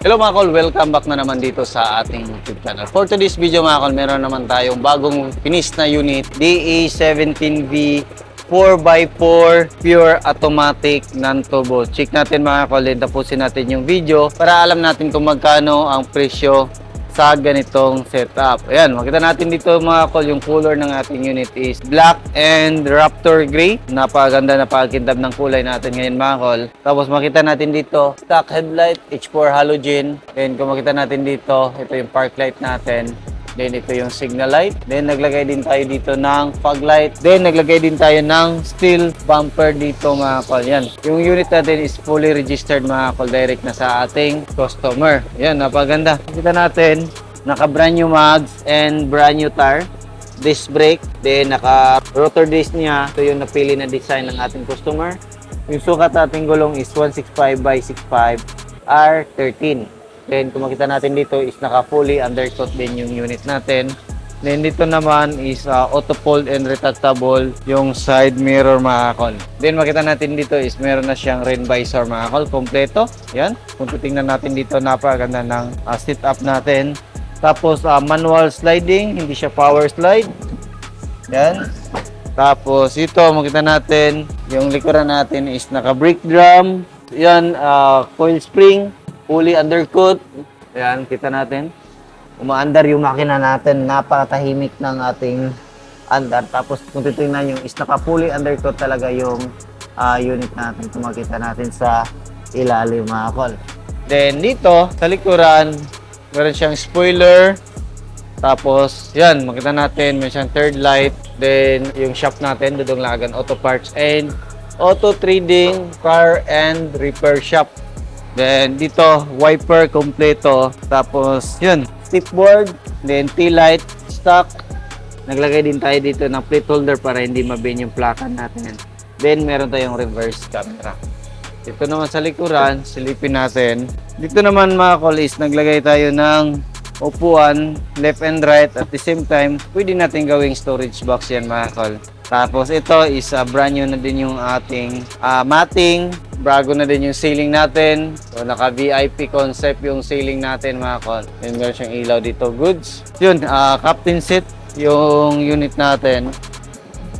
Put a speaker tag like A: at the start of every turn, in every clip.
A: Hello mga kol, welcome back na naman dito sa ating YouTube channel. For today's video mga kol, meron naman tayong bagong finish na unit, DA17V 4x4 pure automatic non-turbo. Check natin mga kol, then tapusin natin yung video para alam natin kung magkano ang presyo sa ganitong setup. Ayan, makita natin dito mga kol, yung color ng ating unit is black and raptor gray. Napakaganda, napakakintab ng kulay natin ngayon mga kol. Tapos makita natin dito, stock headlight, H4 halogen. Then kung makita natin dito, ito yung park light natin. Then ito yung signal light. Then naglagay din tayo dito ng fog light. Then naglagay din tayo ng steel bumper dito mga kol. Yan. Yung unit natin is fully registered mga kol, direct na sa ating customer. Yan, napaganda. Kita natin, naka brand new mags and brand new tire. Disc brake. Then naka rotor disc niya. Ito yung napili na design ng ating customer. Yung sukat nating gulong is 165 by 65 R13. Then kung makita natin dito is naka fully undercut din yung unit natin. Then dito naman is auto fold and retractable yung side mirror mga kol. Then makita natin dito is meron na siyang rain visor mga kol, kompleto. Yan. Kung titingnan natin dito, napakaganda ng seat up natin. Tapos manual sliding, hindi siya power slide. Yan. Tapos ito makita natin yung likuran natin is naka brake drum. Yan, coil spring, fully undercut. Ayan, kita natin. Umaandar yung makina natin. Napakatahimik ng ating andar. Tapos kung titingnan yung is naka-fully undercut talaga yung unit natin. Kung makita natin sa ilalim mga kol. Then dito, sa likuran, meron siyang spoiler. Tapos, yan, makita natin, meron siyang third light. Then, yung shop natin, Dudong Lagan Auto Parts and Auto Trading Car and Repair Shop. Then dito, wiper kompleto. Tapos yun, tip board, then tail light, stock. Naglagay din tayo dito ng plate holder para hindi mabihin yung plaka natin. Then meron tayong reverse camera. Dito naman sa likuran, silipin natin. Dito naman mga kol is naglagay tayo ng upuan, left and right. At the same time, pwede natin gawing storage box yan mga kol. Tapos ito is brand new na din yung ating matting. Bago na din yung ceiling natin. So, naka VIP concept yung ceiling natin mga kol. And meron siyang ilaw dito. Goods. Yun, captain seat yung unit natin.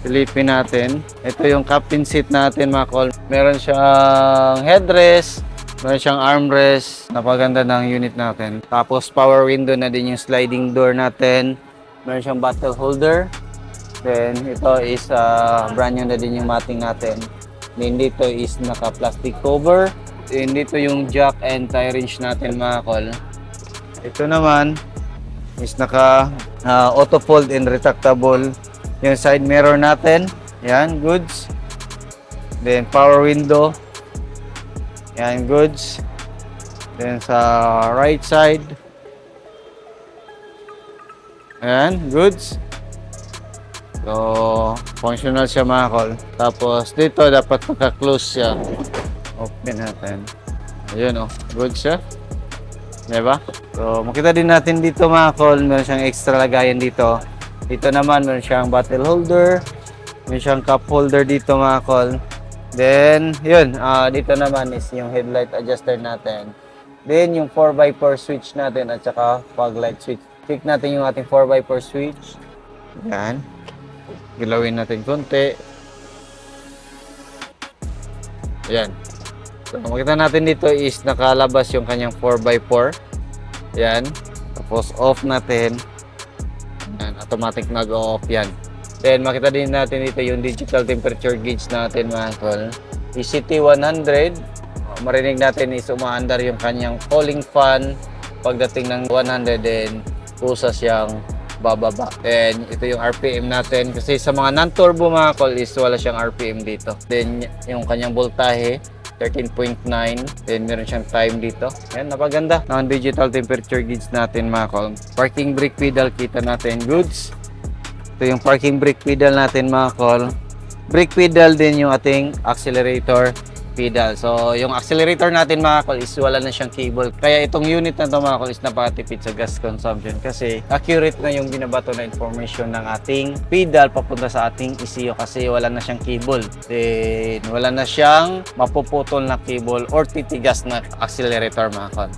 A: Silipin natin. Ito yung captain seat natin mga kol. Meron siyang headrest. Meron siyang armrest. Napaganda ng unit natin. Tapos power window na din yung sliding door natin. Meron siyang bottle holder. Then ito is brand new na din yung matting natin. Then dito is naka-plastic cover. Then dito yung jack and tie wrench natin mga kol. Ito naman is naka auto fold and retractable yung side mirror natin. Yan, goods. Then power window. Yan, goods. Then sa right side. Yan, goods. So, functional siya mga kol. Tapos dito dapat naka-close siya. Open natin. Ayun good siya. Diba? So, makita din natin dito mga kol, meron siyang extra lagayan dito. Dito naman meron siyang bottle holder. Meron siyang cup holder dito mga kol. Then, yun, dito naman is yung headlight adjuster natin. Then, yung 4x4 switch natin at saka fog light switch. Check natin yung ating 4x4 switch. Yan. Gilawin natin konti. Ayan. So, makita natin dito is nakalabas yung kanyang 4x4. Ayan. Tapos off natin. Ayan. Automatic nag-off yan. Then makita din natin dito yung digital temperature gauge natin mga kol. ECT 100. Marinig natin is umaandar yung kanyang cooling fan. Pagdating ng 100 then kusa siyang bababa. And ito yung RPM natin. Kasi sa mga non-turbo mga kol is wala siyang RPM dito. Then yung kanyang voltahe 13.9. Then meron siyang time dito. Yan, napaganda. Ang digital temperature gauge natin mga kol. Parking brake pedal kita natin. Goods. Ito yung parking brake pedal natin mga kol. Brake pedal din yung ating accelerator pedal. So, yung accelerator natin mga kol is wala na siyang cable. Kaya itong unit na ito mga kol is napakatipid sa gas consumption kasi accurate na yung binabato na information ng ating pedal papunta sa ating ECU kasi wala na siyang cable. Then, wala na siyang mapuputol na cable or titigas na accelerator mga kol.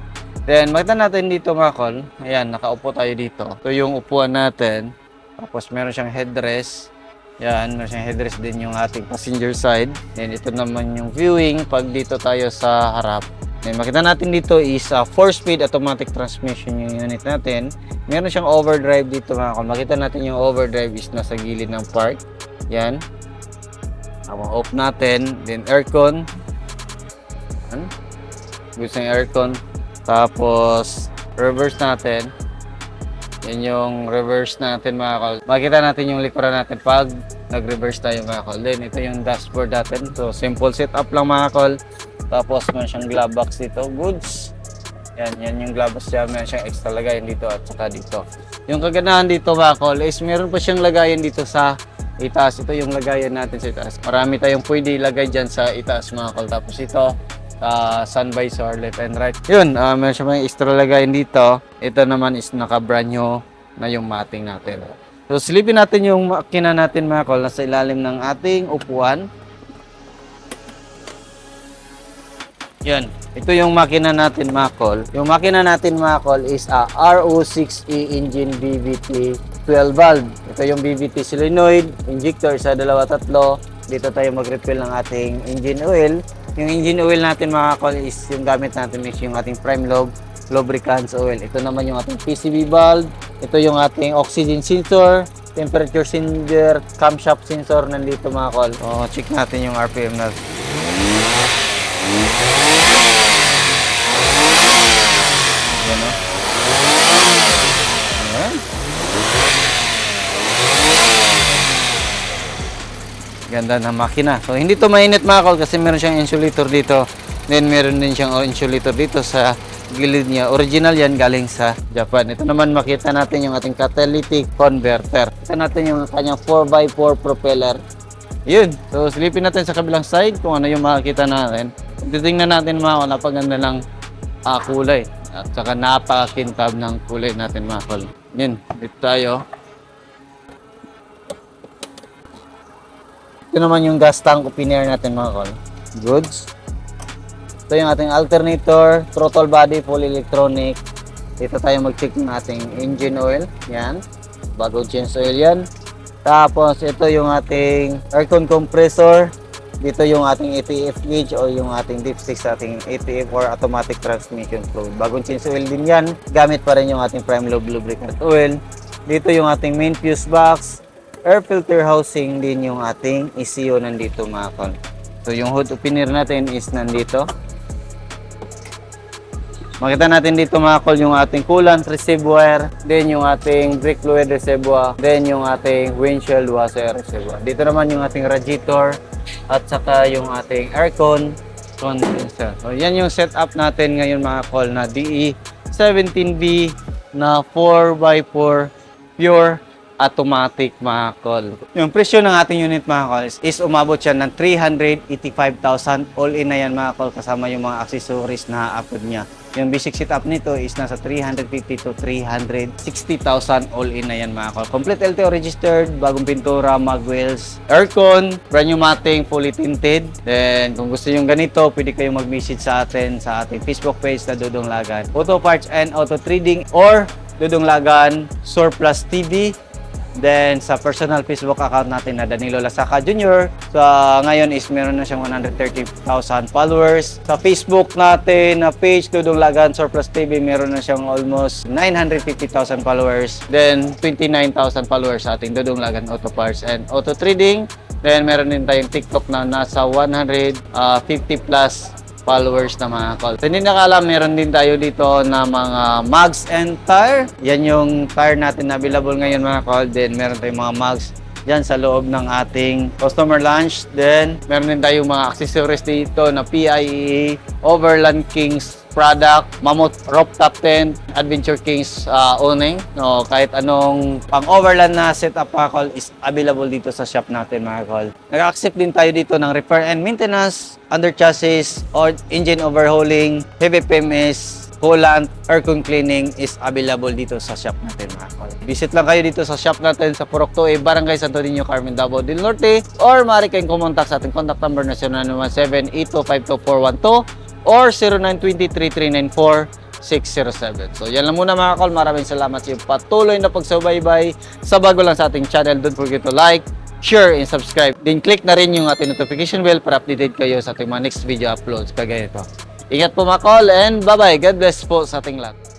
A: Then, makita natin dito mga kol. Ayan, nakaupo tayo dito. Ito yung upuan natin. Tapos, meron siyang headrest. Yan, meron siyang headrest din yung ating passenger side. Then, ito naman yung viewing pag dito tayo sa harap. Then, makita natin dito is 4-speed automatic transmission yung unit natin. Meron siyang overdrive dito mga kol. Makita natin yung overdrive is nasa gilid ng park. Yan. Off natin. Then, aircon. Yan. Gusto yung aircon. Tapos, reverse natin. Yan yung reverse natin mga kol. Makita natin yung likuran natin pag nag-reverse tayo mga kol. Then, ito yung dashboard natin. So, simple setup lang mga kol. Tapos, meron siyang glove box dito. Goods. Yan yung glove box siya. Meron siyang extra lagayan dito at saka dito. Yung kaganahan dito mga kol is meron pa siyang lagayan dito sa itaas. Ito yung lagayan natin sa itaas. Marami tayong pwede ilagay dyan sa itaas mga kol. Tapos ito, sun visor, left and right. Yun, meron siya mga extra lagayan dito. Ito naman is naka-brand new na yung mating natin. So, silipin natin yung makina natin mga kol. Nasa ilalim ng ating upuan. Yan. Ito yung makina natin mga kol. Yung makina natin mga kol is RO6E engine BVT 12 valve. Ito yung BVT solenoid, injector sa 2-3. Dito tayo mag-refill ng ating engine oil. Yung engine oil natin mga kol is yung gamit natin is yung ating prime lobe lubricants oil. Ito naman yung ating PCV valve. Ito yung ating oxygen sensor, temperature sensor, camshaft sensor nandito mga kol. So, check natin yung RPM na. Yan o. Ayan. Ganda ng makina. So, hindi to mainit mga kol kasi meron siyang insulator dito. Then, meron din siyang insulator dito sa gilid niya. Original yan galing sa Japan. Ito naman makita natin yung ating catalytic converter. Ito natin yung kanyang 4x4 propeller. Yun. So, silipin natin sa kabilang side kung ano yung makikita natin. Titingnan natin mga kol, napaganda ng kulay. At saka napakakintab ng kulay natin mga kol. Yun. Dito tayo. Ito naman yung gas tank opener natin mga kol. Goods. Ito yung ating alternator, throttle body, full electronic. Dito tayo mag-check ng ating engine oil. Yan. Bagong change oil yan. Tapos ito yung ating aircon compressor. Dito yung ating ATF gauge o yung ating dipstick sa ating ATF or automatic transmission fluid. Bagong change oil din yan. Gamit pa rin yung ating prime lobe lubricant oil. Dito yung ating main fuse box. Air filter housing din yung ating ECU nandito mga kol. So yung hood opener natin is nandito. Makita natin dito mga kol yung ating coolant reservoir, then yung ating brake fluid reservoir, then yung ating windshield washer reservoir. Dito naman yung ating radiator at saka yung ating aircon condenser. So yan yung setup natin ngayon mga kol na DE17V na 4x4 pure automatic mga kol. Yung presyo ng ating unit mga kol is umabot siya ng 385,000. All in na yan mga kol kasama yung mga accessories na upload niya. Yung basic setup nito is nasa 350 to 360,000 all in na yan mga kol. Complete LTO registered, bagong pintura, mag wheels, aircon, brand new mating, fully tinted. Then kung gusto yung ganito, pwede kayong mag-message sa atin sa ating Facebook page na Dudong Lagan Auto Parts and Auto Trading or Dudong Lagan Surplus TV. Then, sa personal Facebook account natin na Danilo Lasaca Jr. So, ngayon is meron na siyang 130,000 followers. Sa Facebook natin na page, Dudong Lagan Surplus TV, meron na siyang almost 950,000 followers. Then, 29,000 followers sa ating Dudong Lagan Auto Parts and Auto Trading. Then, meron din tayong TikTok na nasa 150 plus followers na mga kol. So, hindi nakaalam, meron din tayo dito na mga mugs and tire. Yan yung tire natin na available ngayon mga kol. Then, meron tayong mga mugs dyan sa loob ng ating customer lounge. Then, meron din tayong mga accessories dito na PIE, Overland Kings product, Mammoth Rooftop Tent, Adventure Kings owning. No, kahit anong pang-overland na setup mga kol is available dito sa shop natin mga kol. Nag-accept din tayo dito ng repair and maintenance, under chassis, or engine overhauling, heavy PMS, coolant, aircon cleaning is available dito sa shop natin mga kol. Visit lang kayo dito sa shop natin sa Purok 2A, Barangay Santo Niño, Carmen, Davao del Norte, or maaari kayong kumontak sa ating contact number na 0917-8252412 or 607. So yan lang muna mga call. Maraming salamat sa iyong patuloy na pagsubaybay sa bago lang sa ating channel. Don't forget to like, share, and subscribe. Then click na rin yung ating notification bell para updated kayo sa ating mga next video uploads kagaya ito. Ingat po mga call and bye-bye. God bless po sa ating lahat.